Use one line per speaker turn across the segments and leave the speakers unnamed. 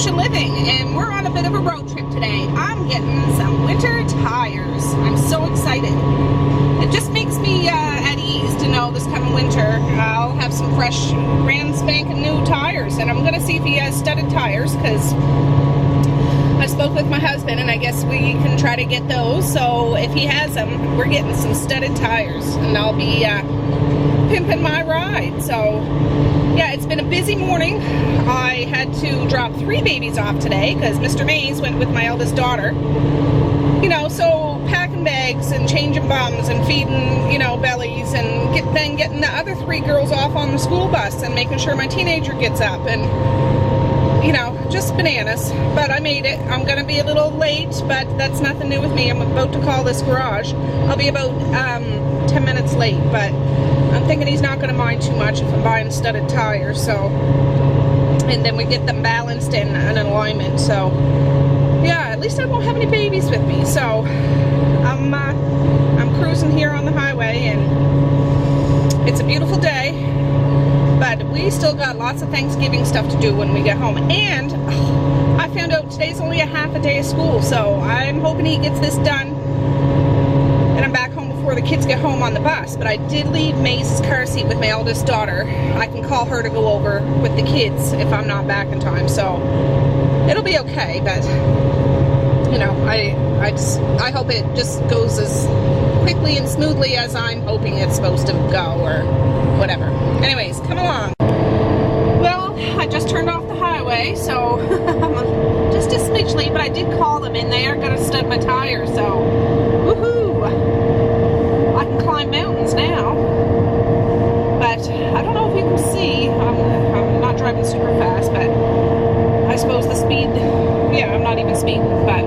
Scotia living, and we're on a bit of a road trip today. I'm getting some winter tires. I'm so excited. It just makes me at ease to know this coming winter I'll have some fresh, brand spanking new tires, and I'm going to see if he has studded tires, because I spoke with my husband and I guess we can try to get those. So if he has them, we're getting some studded tires, and I'll be pimping my ride. So yeah, it's been a busy morning. I had to drop 3 babies off today because Mr. Mays went with my eldest daughter. You know, so packing bags and changing bums and feeding, you know, bellies, and then getting the other 3 girls off on the school bus and making sure my teenager gets up, and you know, just bananas. But I made it. I'm gonna be a little late, but that's nothing new with me. I'm about to call this garage. I'll be about 10 minutes late, but I'm thinking he's not gonna mind too much if I'm buying studded tires. So, and then we get them balanced and in alignment. So yeah, at least I won't have any babies with me. So I'm cruising here on the highway, and it's a beautiful day, but we still got lots of Thanksgiving stuff to do when we get home. And I found out today's only a half a day of school, so I'm hoping he gets this done and I'm back home before the kids get home on the bus. But I did leave Maze's car seat with my eldest daughter. I can call her to go over with the kids if I'm not back in time, so it'll be okay. But you know, I hope it just goes as quickly and smoothly as I'm hoping it's supposed to go, or whatever. Anyways, come along. Well, I just turned off the highway, so I'm just a smidge late, but I did call them and they are going to stud my tires, so woohoo! I can climb mountains now. But I don't know if you can see, I'm not driving super fast, but I suppose the speed, yeah, I'm not even speeding, but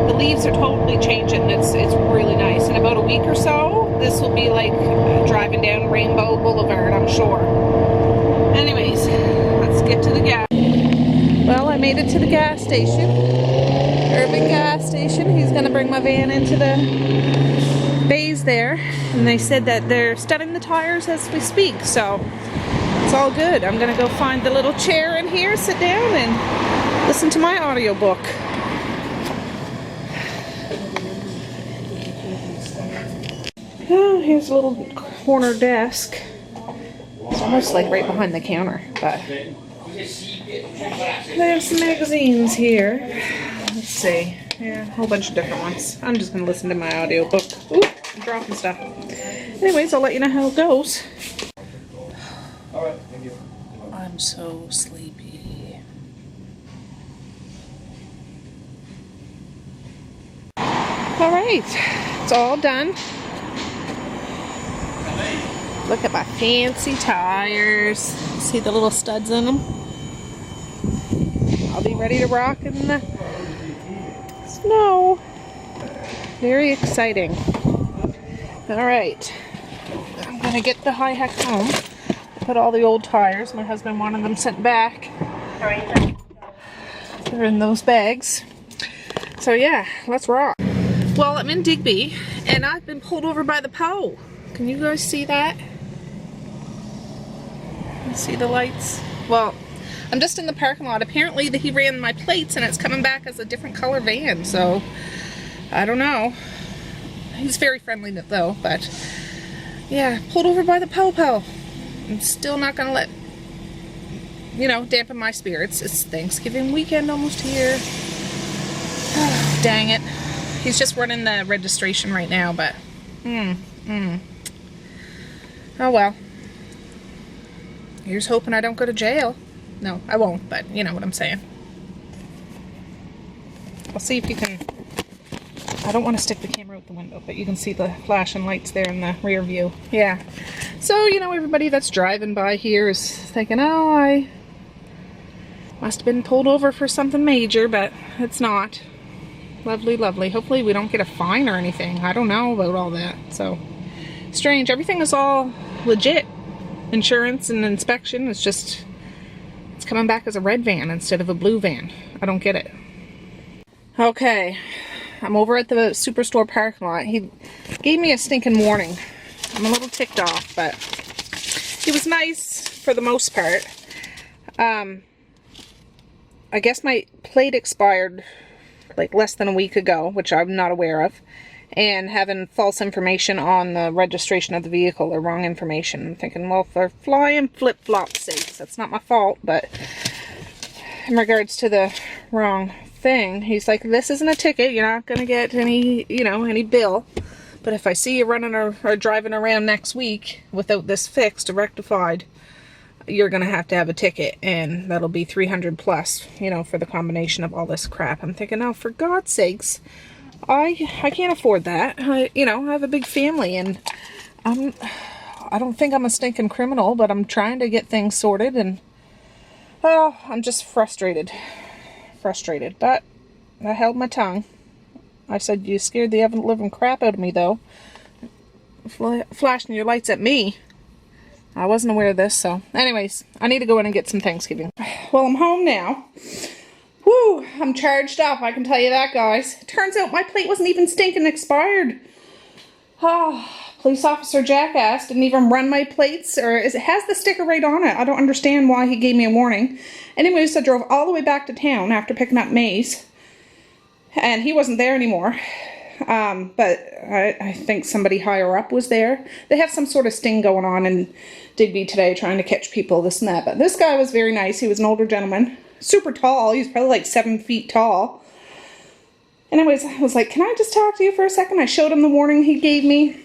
the leaves are totally changing. It's really nice. In about a week or so, this will be like driving down Rainbow Boulevard, I'm sure. Anyways, let's get to the gas. Well, I made it to the gas station. Urban gas station. He's going to bring my van into the bays there. And they said that they're studding the tires as we speak. So it's all good. I'm going to go find the little chair in here, sit down, and listen to my audiobook. Oh, here's a little corner desk. It's almost like right behind the counter, but there's some magazines here. Let's see. Yeah, a whole bunch of different ones. I'm just going to listen to my audiobook. Ooh, I'm dropping stuff. Anyways, I'll let you know how it goes.
Alright, thank you.
I'm so sleepy. Alright, it's all done. Look at my fancy tires. See the little studs in them? I'll be ready to rock in the snow. Very exciting. Alright, I'm going to get the high heck home. Put all the old tires. My husband wanted them sent back. They're in those bags. So yeah, let's rock. Well, I'm in Digby and I've been pulled over by the PO. Can you guys see that? See the lights? Well, I'm just in the parking lot. Apparently he ran my plates and it's coming back as a different color van, so I don't know. He's very friendly though, but yeah, pulled over by the po-po. I'm still not gonna let, you know, dampen my spirits. It's Thanksgiving weekend almost here. Dang it. He's just running the registration right now, but oh well. Here's hoping I don't go to jail. No, I won't, but you know what I'm saying. I'll see if you can... I don't want to stick the camera out the window, but you can see the flashing lights there in the rear view. Yeah. So, you know, everybody that's driving by here is thinking, oh, I must have been pulled over for something major, but it's not. Lovely, lovely. Hopefully we don't get a fine or anything. I don't know about all that. So, strange. Everything is all legit. Insurance and inspection. It's just, it's coming back as a red van instead of a blue van. I don't get it. Okay. I'm over at the Superstore parking lot. He gave me a stinking warning. I'm a little ticked off, but he was nice for the most part. I guess my plate expired like less than a week ago, which I'm not aware of, and having false information on the registration of the vehicle, or wrong information. I'm thinking, well, for flying flip-flop sakes, that's not my fault, but in regards to the wrong thing, he's like, this isn't a ticket, you're not gonna get any, you know, any bill, but if I see you running or driving around next week without this fixed or rectified, you're gonna have to have a ticket, and that'll be 300 plus, you know, for the combination of all this crap. I'm thinking, oh, for God's sakes, I can't afford that. You know, I have a big family, and I don't think I'm a stinking criminal, but I'm trying to get things sorted, and oh, I'm just frustrated. But I held my tongue. I said, you scared the ever-living crap out of me, though. Flashing your lights at me. I wasn't aware of this, so anyways, I need to go in and get some Thanksgiving. Well, I'm home now. Woo, I'm charged up, I can tell you that, guys. Turns out my plate wasn't even stinking expired. Oh, police officer jackass didn't even run my plates, or it has the sticker right on it. I don't understand why he gave me a warning. Anyways, I drove all the way back to town after picking up Maze, and he wasn't there anymore. But I think somebody higher up was there. They have some sort of sting going on in Digby today, trying to catch people, this and that. But this guy was very nice. He was an older gentleman. Super tall. He's probably like 7 feet tall. Anyways, I was like, can I just talk to you for a second? I showed him the warning he gave me.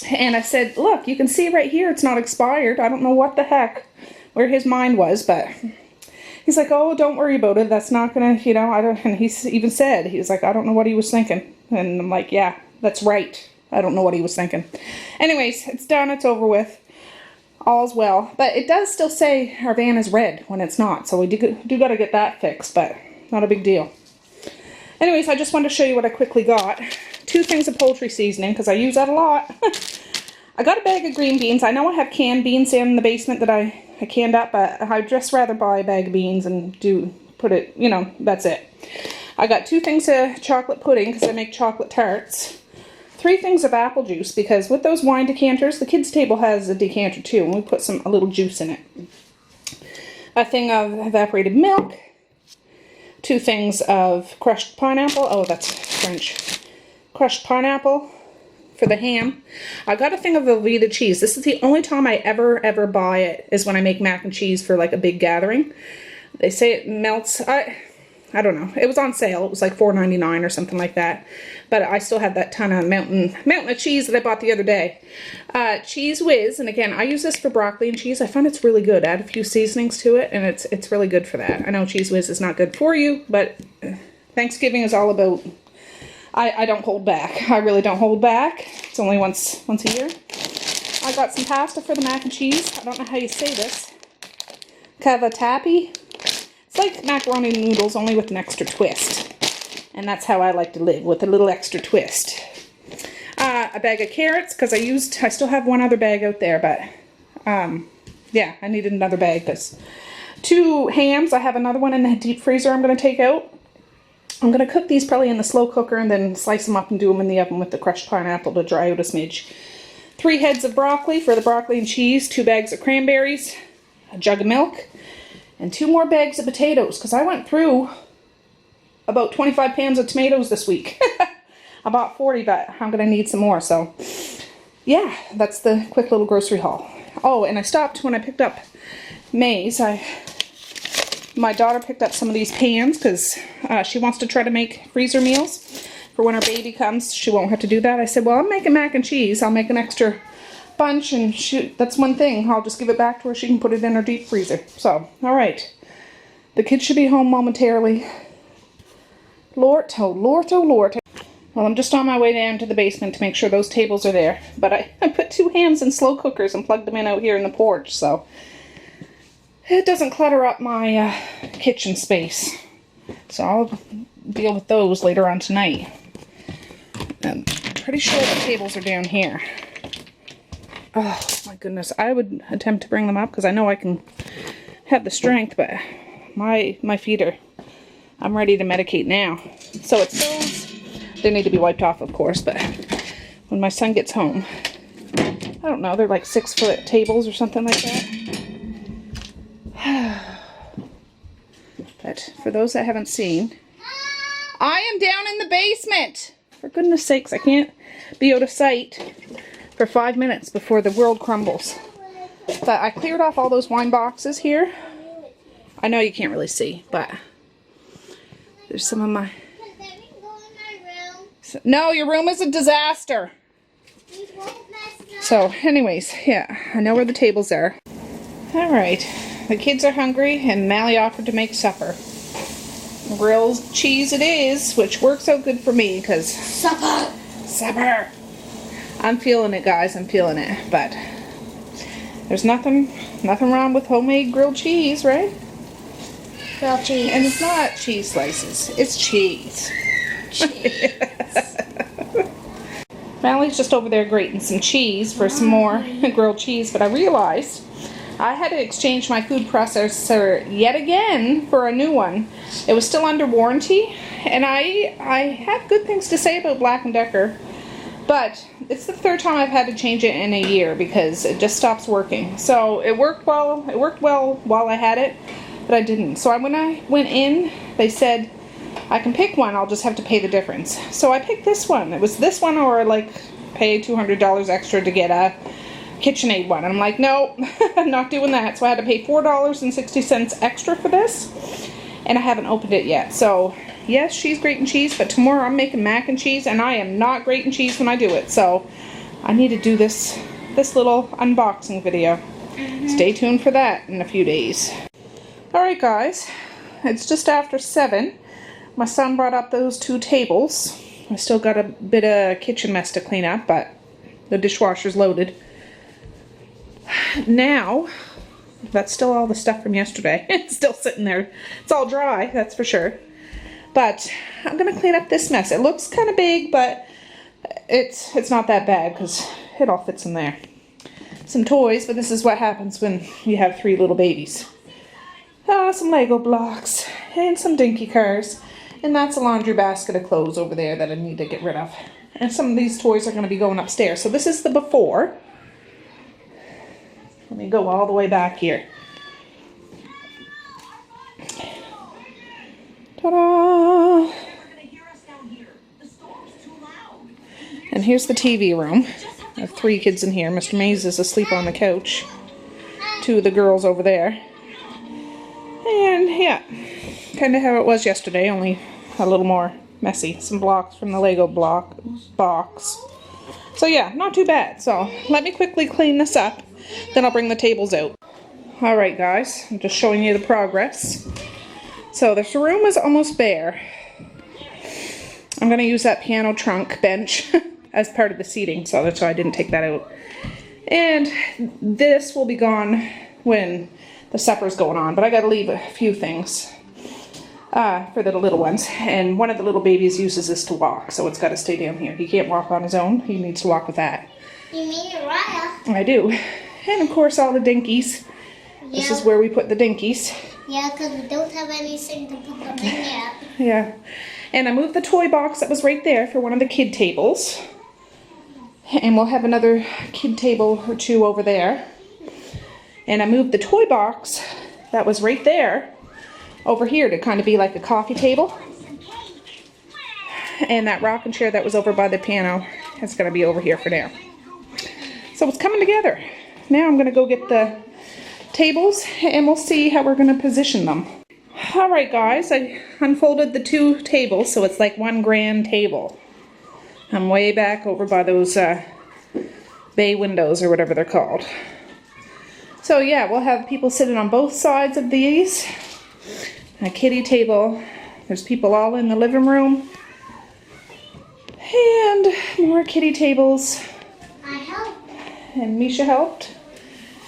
And I said, look, you can see right here it's not expired. I don't know what the heck, where his mind was, but he's like, oh, don't worry about it. That's not gonna, you know, I don't, and he even said, he was like, I don't know what he was thinking. And I'm like, yeah, that's right. I don't know what he was thinking. Anyways, it's done. It's over with. All's well. But it does still say our van is red when it's not. So we do got to get that fixed, but not a big deal. Anyways, I just wanted to show you what I quickly got. 2 things of poultry seasoning, because I use that a lot. I got a bag of green beans. I know I have canned beans in the basement that I canned up, but I'd just rather buy a bag of beans and put it, you know, that's it. I got 2 things of chocolate pudding, because I make chocolate tarts. 3 things of apple juice, because with those wine decanters, the kids' table has a decanter too, and we put a little juice in it. A thing of evaporated milk. 2 things of crushed pineapple. Oh, that's French. Crushed pineapple for the ham. I got a thing of Velveeta cheese. This is the only time I ever buy it, is when I make mac and cheese for like a big gathering. They say it melts. I don't know. It was on sale. It was like $4.99 or something like that. But I still have that ton of mountain of cheese that I bought the other day. Cheese Whiz, and again, I use this for broccoli and cheese. I find it's really good. Add a few seasonings to it, and it's really good for that. I know Cheese Whiz is not good for you, but Thanksgiving is all about. I don't hold back. I really don't hold back. It's only once a year. I got some pasta for the mac and cheese. I don't know how you say this. Cavatappi. It's like macaroni noodles, only with an extra twist. And that's how I like to live, with a little extra twist. A bag of carrots, because I still have one other bag out there, but yeah, I needed another bag. 2 hams. I have another one in the deep freezer I'm going to take out. I'm going to cook these probably in the slow cooker and then slice them up and do them in the oven with the crushed pineapple to dry out a smidge. 3 heads of broccoli for the broccoli and cheese. 2 bags of cranberries. A jug of milk. And 2 more bags of potatoes, because I went through about 25 pounds of tomatoes this week. I bought 40, but I'm going to need some more. So, yeah, that's the quick little grocery haul. Oh, and I stopped when I picked up Maze. My daughter picked up some of these pans, because she wants to try to make freezer meals for when her baby comes. She won't have to do that. I said, well, I'm making mac and cheese. I'll make an extra bunch, and that's one thing. I'll just give it back to her. She can put it in her deep freezer. So, all right. The kids should be home momentarily. Lord, oh Lord, oh Lord. Well, I'm just on my way down to the basement to make sure those tables are there. But I put 2 hams in slow cookers and plugged them in out here in the porch, so it doesn't clutter up my kitchen space. So I'll deal with those later on tonight. I'm pretty sure the tables are down here. Oh my goodness, I would attempt to bring them up because I know I can have the strength, but my feet are, I'm ready to medicate now. So it's those, they need to be wiped off of course, but when my son gets home, I don't know, they're like 6-foot tables or something like that. But for those that haven't seen, I am down in the basement. For goodness sakes, I can't be out of sight for 5 minutes before the world crumbles. But I cleared off all those wine boxes here. I know you can't really see, but there's some of my... No, your room is a disaster. So anyways, yeah, I know where the tables are. Alright, the kids are hungry and Mally offered to make supper. Grilled cheese it is, which works out good for me because... Supper! I'm feeling it, guys, I'm feeling it. But there's nothing wrong with homemade grilled cheese, right?
Grilled cheese.
And it's not cheese slices, it's cheese. Mally's just over there grating some cheese for some more grilled cheese, but I realized I had to exchange my food processor yet again for a new one. It was still under warranty, and I have good things to say about Black & Decker, but it's the third time I've had to change it in a year because it just stops working. So it worked well while I had it, but I didn't. So when I went in, they said I can pick one, I'll just have to pay the difference. So I picked this one. It was this one or like pay $200 extra to get a KitchenAid one. And I'm like, no, I'm not doing that. So I had to pay $4.60 extra for this, and I haven't opened it yet. So yes, she's grating cheese, but tomorrow I'm making mac and cheese, and I am not grating cheese when I do it. So I need to do this little unboxing video. Stay tuned for that in a few days. Alright guys, it's just after 7. My son brought up those 2 tables. I still got a bit of kitchen mess to clean up, but the dishwasher's loaded. Now, that's still all the stuff from yesterday. It's still sitting there. It's all dry, that's for sure. But I'm gonna clean up this mess. It looks kind of big, but it's not that bad because it all fits in there. Some toys, but this is what happens when you have 3 little babies. Some Lego blocks and some dinky cars. And that's a laundry basket of clothes over there that I need to get rid of. And some of these toys are going to be going upstairs. So this is the before. Let me go all the way back here. Ta-da! And here's the TV room. I have 3 kids in here. Mr. Mays is asleep on the couch. 2 of the girls over there. And yeah, kind of how it was yesterday, only a little more messy. Some blocks from the Lego block box. So yeah, not too bad. So let me quickly clean this up, then I'll bring the tables out. Alright guys, I'm just showing you the progress. So this room is almost bare. I'm going to use that piano trunk bench as part of the seating, so that's why I didn't take that out. And this will be gone when the supper's going on, but I gotta leave a few things for the little ones. And one of the little babies uses this to walk, so it's gotta stay down here. He can't walk on his own, he needs to walk with that.
You mean Raya?
I do. And of course all the dinkies. Yeah. This is where we put the dinkies.
Yeah, because we don't have anything to put them in yet.
Yeah. And I moved the toy box that was right there for one of the kid tables. And we'll have another kid table or 2 over there. And I moved the toy box that was right there over here to kind of be like a coffee table. And that rocking chair that was over by the piano is going to be over here for now. So it's coming together. Now I'm going to go get the tables and we'll see how we're going to position them. Alright guys, I unfolded the 2 tables so it's like one grand table. I'm way back over by those bay windows or whatever they're called. So yeah, we'll have people sitting on both sides of these. A kiddie table. There's people all in the living room. And more kiddie tables.
I helped.
And Misha helped.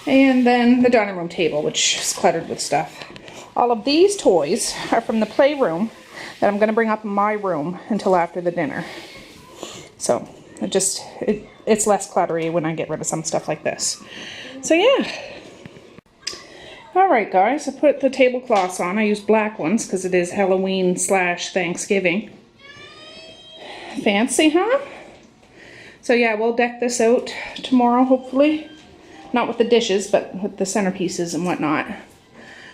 And then the dining room table, which is cluttered with stuff. All of these toys are from the playroom that I'm going to bring up in my room until after the dinner. So it's less cluttery when I get rid of some stuff like this. So yeah. Alright guys, I put the tablecloths on. I use black ones because it is Halloween / Thanksgiving. Fancy, huh? So yeah, we'll deck this out tomorrow hopefully. Not with the dishes, but with the centerpieces and whatnot.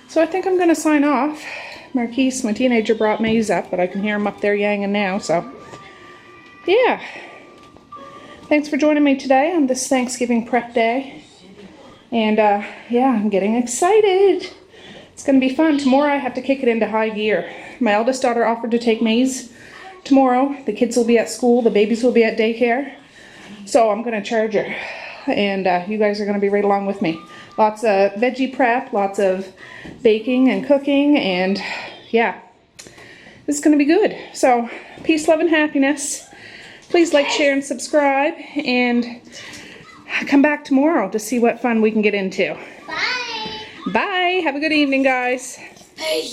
So I think I'm going to sign off. Marquise, my teenager, brought maize up, but I can hear him up there yanging now, so yeah. Thanks for joining me today on this Thanksgiving prep day. And yeah, I'm getting excited. It's going to be fun. Tomorrow I have to kick it into high gear. My eldest daughter offered to take maize tomorrow. The kids will be at school. The babies will be at daycare. So I'm going to charge her. And you guys are going to be right along with me. Lots of veggie prep, lots of baking and cooking, and yeah, this is going to be good. So peace, love, and happiness. Please like, share, and subscribe, and come back tomorrow to see what fun we can get into.
Bye.
Bye. Have a good evening, guys.
Bye.